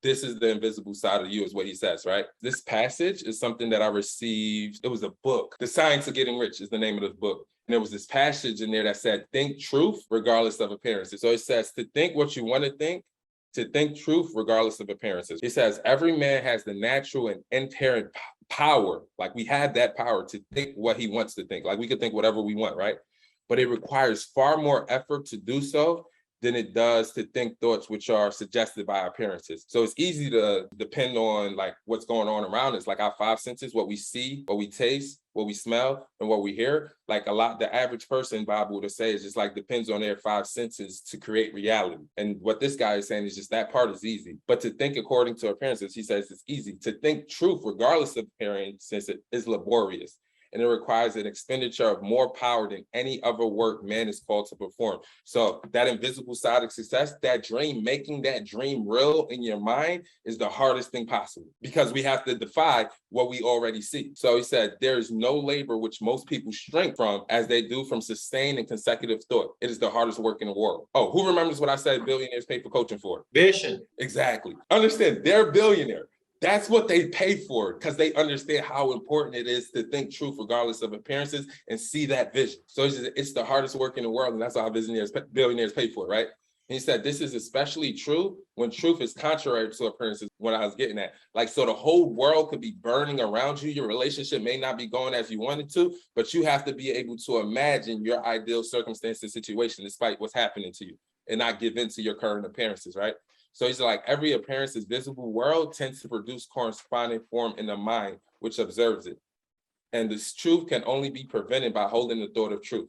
this is the invisible side of you, is what he says, right? This passage is something that I received. It was a book. The Science of Getting Rich is the name of the book. And there was this passage in there that said, think truth regardless of appearances. So it says to think what you want to think truth regardless of appearances. It says every man has the natural and inherent power. Like we have that power to think what he wants to think. Like we could think whatever we want, right? But it requires far more effort to do so than it does to think thoughts which are suggested by appearances. So it's easy to depend on like what's going on around us, like our five senses, what we see, what we taste, what we smell, and what we hear. Like the average person, Bible would say, is just like depends on their five senses to create reality. And what this guy is saying is just that part is easy. But to think according to appearances, he says it's easy. To think truth, regardless of appearances, is laborious. And it requires an expenditure of more power than any other work man is called to perform. So that invisible side of success, that dream, making that dream real in your mind is the hardest thing possible because we have to defy what we already see. So he said, there is no labor which most people shrink from as they do from sustained and consecutive thought. It is the hardest work in the world. Oh, who remembers what I said billionaires pay for coaching for? Vision. Exactly. Understand, they're a billionaire. That's what they pay for because they understand how important it is to think truth regardless of appearances and see that vision. So it's the hardest work in the world, and that's how billionaires pay for it, right? And he said this is especially true when truth is contrary to appearances, what I was getting at. Like, so the whole world could be burning around you. Your relationship may not be going as you wanted to, but you have to be able to imagine your ideal circumstance and situation despite what's happening to you and not give in to your current appearances, right? So he's like, every appearance's visible world tends to produce corresponding form in the mind, which observes it. And this truth can only be prevented by holding the thought of truth.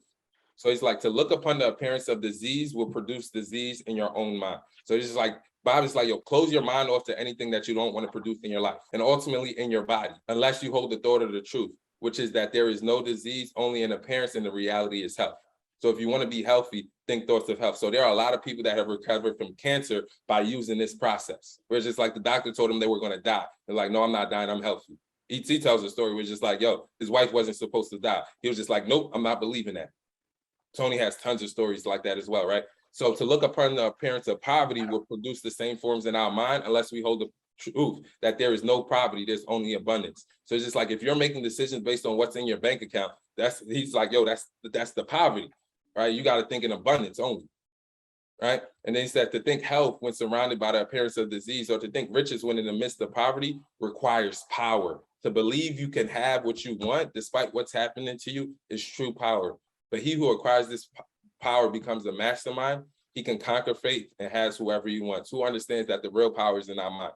So he's like, to look upon the appearance of disease will produce disease in your own mind. So he's just like, Bob is like, yo, close your mind off to anything that you don't want to produce in your life and ultimately in your body, unless you hold the thought of the truth, which is that there is no disease, only an appearance, and the reality is health. So if you want to be healthy, think thoughts of health. So there are a lot of people that have recovered from cancer by using this process. Where it's just like the doctor told them they were going to die. They're like, no, I'm not dying, I'm healthy. E.T. tells a story where it's just like, yo, his wife wasn't supposed to die. He was just like, nope, I'm not believing that. Tony has tons of stories like that as well, right? So to look upon the appearance of poverty will produce the same forms in our mind unless we hold the truth that there is no poverty, there's only abundance. So it's just like, if you're making decisions based on what's in your bank account, he's like, yo, that's the poverty. Right? You got to think in abundance only, right? And then he said to think health when surrounded by the appearance of disease, or to think riches when in the midst of poverty requires power. To believe you can have what you want despite what's happening to you is true power. But he who acquires this power becomes a mastermind. He can conquer fate and has whoever he wants. Who understands that the real power is in our mind.